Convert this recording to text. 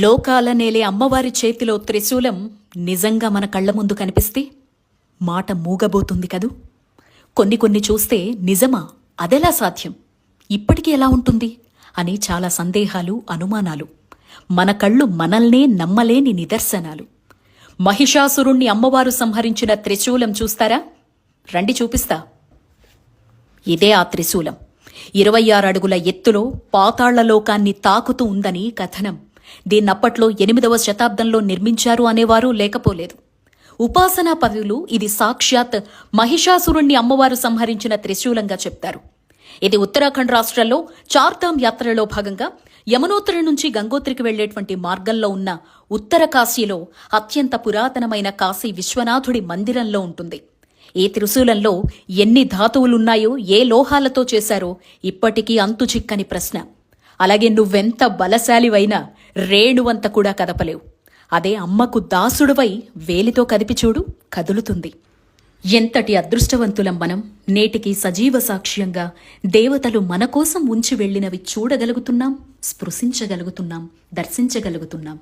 లోకాల నేలే అమ్మవారి చేతిలో త్రిశూలం నిజంగా మన కళ్ల ముందు కనిపిస్తే మాట మూగబోతుంది కదూ. కొన్ని చూస్తే నిజమా, అదెలా సాధ్యం, ఇప్పటికీ ఎలా ఉంటుంది అని చాలా సందేహాలు, అనుమానాలు. మన కళ్ళు మనల్నే నమ్మలేని నిదర్శనాలు. మహిషాసురుణ్ణి అమ్మవారు సంహరించిన త్రిశూలం చూస్తారా? రండి చూపిస్తా. ఇదే ఆ త్రిశూలం. 26 అడుగుల ఎత్తులో పాతాళ్లలోకాన్ని తాకుతూ ఉందని కథనం. దీన్నప్పట్లో 8వ శతాబ్దంలో నిర్మించారు అనేవారు లేకపోలేదు. ఉపాసనా పరులు ఇది సాక్షాత్ మహిషాసురుణ్ణి అమ్మవారు సంహరించిన త్రిశూలంగా చెప్తారు. ఇది ఉత్తరాఖండ్ రాష్ట్రంలో చార్ధామ్ యాత్రలో భాగంగా యమునోత్రి నుంచి గంగోత్రికి వెళ్లేటువంటి మార్గంలో ఉన్న ఉత్తర కాశీలో అత్యంత పురాతనమైన కాశీ విశ్వనాథుడి మందిరంలో ఉంటుంది. ఈ త్రిశూలంలో ఎన్ని ధాతువులున్నాయో, ఏ లోహాలతో చేశారో ఇప్పటికీ అంతు చిక్కని ప్రశ్న. అలాగే నువ్వెంత బలశాలివైనా రేణువంత కూడా కదపలేవు. అదే అమ్మకు దాసుడువై వేలితో కదిపి చూడు, కదులుతుంది. ఎంతటి అదృష్టవంతులం మనం. నేటికి సజీవ సాక్ష్యంగా దేవతలు మన కోసం ఉంచి వెళ్లినవి చూడగలుగుతున్నాం, స్పృశించగలుగుతున్నాం, దర్శించగలుగుతున్నాం.